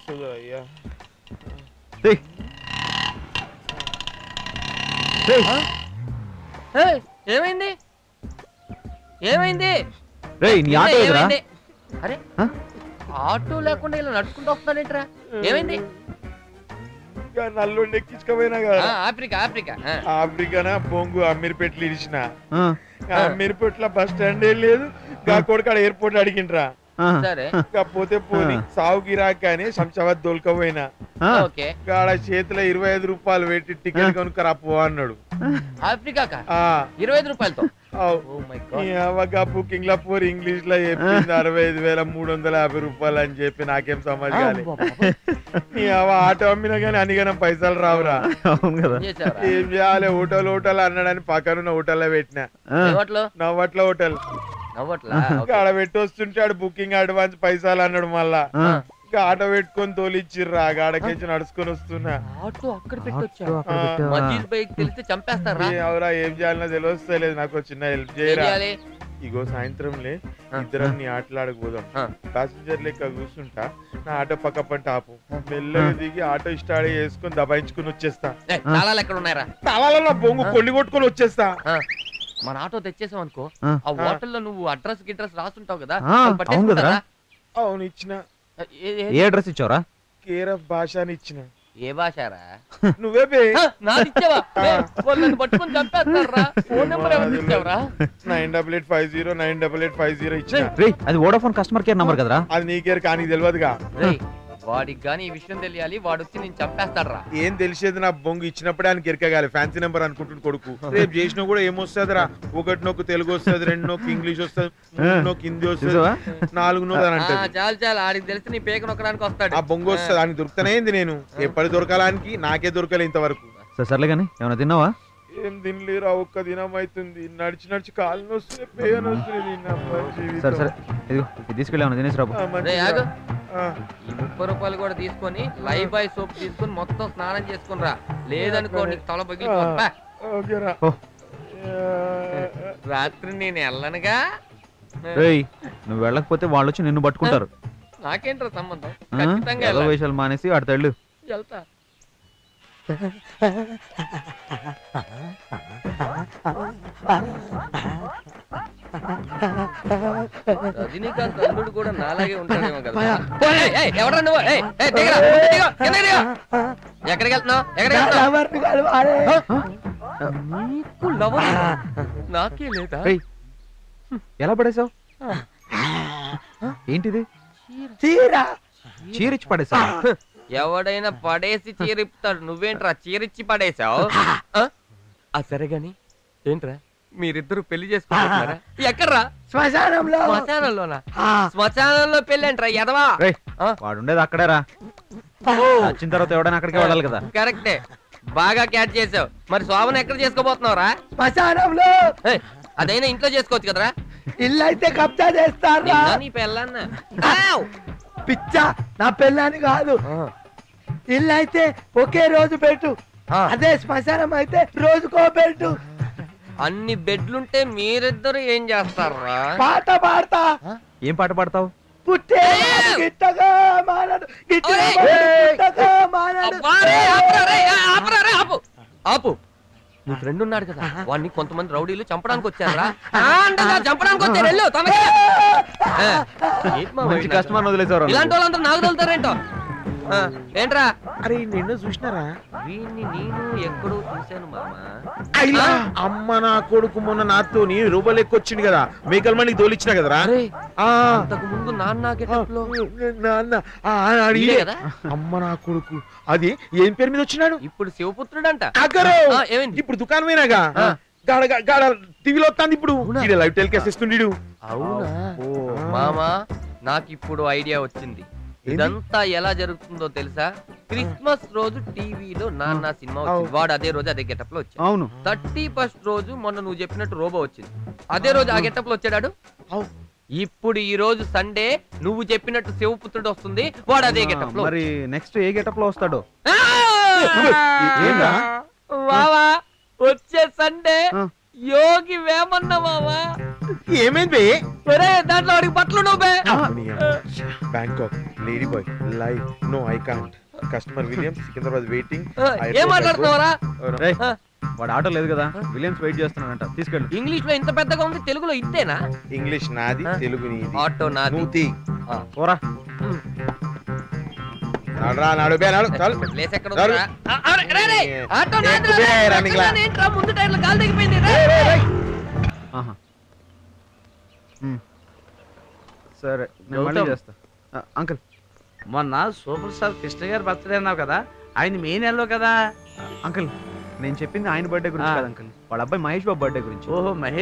వస్తుందో అయ్యా. ఏమైంది ఏమైంది? అరే ఆటో లేకుండా ఇలా నడుచుకుంటూ వస్తాడేంట్రా? ఏమైంది? నల్లుండి ఎక్కించుకోపోయినా కదా. ఆఫ్రికా ఆఫ్రికా ఆఫ్రికానా బొంగు అమీర్పేటలు ఇడిచిన. అమీర్పేటలో బస్ స్టాండ్ లేదు, కొడుకాడ ఎయిర్పోర్ట్ అడిగిండ్రా. సరే పోతే పోని సాగు గిరాక్ కానీ శంషాబాద్ దొలకపోయినా గాడ చేతిలో 25 రూపాయలు పెట్టి టికెట్ కొనుక్కరా పో అన్నాడు. ఆఫ్రికా 25 రూపాయలతో బుకింగ్ లో పోరు ఇంగ్లీష్ లో చెప్పింది 65,350 రూపాయలు అని చెప్పి నాకేం సమాజాలి. ఆటో అమ్మినా గానీ అనిగనం పైసలు రావురా. ఏం చేయాలి? హోటల్ అన్నాడని పక్కనున్న హోటల్లో పెట్టినా. నవ్వట్ల హోటల్ ఆడ పెట్టి వస్తుంటాడు. బుకింగ్ అడ్వాన్స్ పైసలు అన్నాడు. మళ్ళా ఆటో పెట్టుకొని తోలిచ్చిర్రా. గాడకేసి నడుచుకొని వస్తున్నా. ఎవరా ఏం చేయాలన్నా తెలియలేదు. నాకు చిన్న హెల్ప్ చేయరా? ఇగో సాయంత్రంలే ఇద్దరం నీ ఆటలాడకపోదాం. ప్యాసింజర్ లెక్క కూర్చుంటా, నా ఆటో పక్క పంట ఆపు. మెల్లగా దిగి ఆటో స్టార్ట్ చేసుకుని దబాయించుకుని వచ్చేస్తా. తాళాలలో బొంగు కొల్లి కొట్టుకొని వచ్చేస్తా. మన ఆటో తెచ్చేసావు అనుకో, ఆ హోటల్లో నువ్వు అడ్రస్ గిడ్రస్ రాస్తుంటావు కదా. అవును ఇచ్చిన. ఏ అడ్రస్ ఇచ్చావురా? కేర్ ఆఫ్ భాష అని ఇచ్చిన. ఏ భాషరా? నువ్వే పట్టుకుని చంపేస్తారా? ఫోన్ నెంబర్ ఎవరు ఇచ్చావురా? 9850988850 ఇచ్చిన. అది వోడాఫోన్ కస్టమర్ కేర్ నంబర్ కదరా? అది నీ కేర్ కానీ తెలియదుగా. వాడికి గానీ ఈ విషయం తెలియాలి, వాడు వచ్చి నేను చంపేస్తాడరా. ఏం తెలిసేది? నా బొంగు ఇచ్చినప్పుడే ఆయన కెరకగాలి. ఫ్యాన్సీ నెంబర్ అనుకుంటున్న కొడుకు. రేపు చేసినా కూడా ఏమొస్తుందిరా? 1 నొక్కు తెలుగు వస్తుంది, 2 నొక్కు ఇంగ్లీష్ వస్తుంది, 3 నొక్కు హిందీ వస్తుంది, 4 నొక్కు అని అంటే చాలు ఆడికి తెలిసి నీ పేక నొక్కడానికి వస్తాడు. ఆ బొంగు వస్తుంది. ఆయన దొరుకుతానేంది? నేను ఎప్పటి దొరకాలానికి నాకే దొరకలే ఇంతవరకు. సర్లే కానీ ఏమైనా తిన్నావా? ఏం తినలేరా? ఒక్క దినం అవుతుంది. నడిచి నడిచి కాళ్ళు వస్తుంది, పేను వస్తుంది. సరే ఇదిగో ఇది తీసుకెళ్ళి ఏమైనా తినేసి రాబు. ఈ 30 రూపాయలు కూడా తీసుకొని లైఫ్ బాయ్ సోప్ తీసుకొని మొత్తం స్నానం చేసుకుని రా. లేదనుకో నీకు తల పగిలిపోతా. రాత్రి నేను వెళ్ళనుగా. నువ్వు వెళ్ళకపోతే వాళ్ళు వచ్చి నిన్ను పట్టుకుంటారు. నాకేంట్రా సంబంధం? ఖచ్చితంగా వేషాలు మానేసి ఆడ తళ్ళు వెళ్తా. రజనీకాంత్ అల్లుడు కూడా నాలాగే ఉంటాడేమో కదా. ఎవరా నువ్వు? ఎక్కడికి వెళ్తున్నావు? నాకే లేదా? ఎలా పడేసావు? ఏంటిది? చీరిచ్చి పడేసావు? ఎవడైనా పడేసి చీరిపుతాడు, నువ్వేంట్రా చీరిచ్చి పడేసావు? సరే గాని ఏంట్రా మీరిద్దరు పెళ్లి చేసుకుంటున్నారా? ఎక్కడ్రా? శ్మశానంలోనా? శ్మశానంలో పెళ్లి ఏంట్రా ఎదవా? వాడు ఉండేది అక్కడేరా. వచ్చిన తర్వాత ఎవడైనా అక్కడికి వెళ్ళాలి కదా. కరెక్టే, బాగా క్యాచ్ చేసావు. మరి శోభన ఎక్కడ చేసుకోబోతున్నావురా? శ్మశానంలో. అదైనా ఇంట్లో చేసుకోవచ్చు కదరా? ఇల్లు అయితే కబ్జా చేస్తారా? నీ పెళ్ళన్నా పిచ్చా, నా పెళ్ళాన్ని కాదు. ఇల్లు అయితే ఒకే రోజు పెట్టు, అదే శ్మశానం అయితే రోజుకో పెట్టు. అన్ని బెడ్లుంటే మీరిద్దరు ఏం చేస్తారా? పాట పాడతా. ఏం పాట పాడతావు? పుట్టే గిట్టగా మానడు, గిట్టగా మానడు. ఆపు. నీ ఫ్రెండ్ ఉన్నాడు కదా, వాడిని కొంతమంది రౌడీలు చంపడానికి వచ్చారా? చంపడానికి వచ్చారు. కస్టమర్ వదిలేసారు. ఇలాంటి వాళ్ళందరూ నాకు తోలుతారేంటో. ఏంట్రా? అరే నిన్ను చూసినారా? వీణ్ణి నేను ఎక్కడో చూశాను మామా. అమ్మ నా కొడుకు మొన్న నాతో రూపాయలు ఎక్కువ వచ్చింది కదా, మేకల మళ్ళీ తోలిచ్చిన కదరా. అంతకు ముందు నాన్న అమ్మ నా కొడుకు అది ఏం పేరు మీద వచ్చినాడు? ఇప్పుడు శివపుత్రుడంట. ఇప్పుడు దుకాణమేనాగా టీవీలో వస్తాంది. ఇప్పుడు లైవ్ టెలికాస్ట్ ఇస్తుండీడు. అవునా మామా? నాకు ఇప్పుడు ఐడియా వచ్చింది. ఇదంతా ఎలా జరుగుతుందో తెలుసా? క్రిస్మస్ రోజు టీవీలో నాన్న సినిమా వచ్చింది, వాడు అదే రోజు అదే గెటప్ లో వచ్చాడు. అవును. 31st రోజు మొన్న నువ్వు చెప్పినట్టు రోబో వచ్చింది, అదే రోజు ఆ గెటప్ లో వచ్చాడు. ఇప్పుడు ఈ రోజు సండే నువ్వు చెప్పినట్టు శివపుత్రుడు వస్తుంది, వాడు అదే గెటప్ లో. మరి నెక్స్ట్ ఏ గెటప్ లో వస్తాడు? వావా వచ్చే సండే యోగి వేమన్న మావా. ఏమైంది దాంట్లో వాడికి బట్టలు నువ్వే Bangkok lady boy live no I can't customer Williams Secunderabad waiting ఏం మాట్లాడుతున్నావరా రేయ్, వాడు ఆటో లేదు కదా, విలియమ్స్ వెయిట్ చేస్తున్నాడంట, తీసుకెళ్ళు. ఇంగ్లీష్ లో ఇంత పెద్దగా ఉంది, తెలుగులో ఇంతేనా? ఇంగ్లీష్ నాది తెలుగు నీది. ఆటో నాది. నువ్వు తీ. పోరా. నడురా నడు బే నడు చాలు. ప్లేస్ ఎక్కడ నడు. ఉందిరా? అరే, రే, రే, ఆటో నాది రా, ఎక్కువే రే, running లా. ఏంట్రా, ముందు టైర్లో గాలి దిగిపోయింది రే. ఆహా. సరే నేను మళ్ళీ చేస్తా. అంకుల్, మొన్న సూపర్ స్టార్ కృష్ణ గారి బర్త్డే అన్నావు కదా, ఆయన మే నెలలో కదా. అంకుల్ నేను చెప్పింది ఆయన బర్త్డే గురించి కాదు అంకుల్, వాళ్ళ అబ్బాయి మహేష్ బాబు బర్త్డే గురించి. ఓహో, మహేష్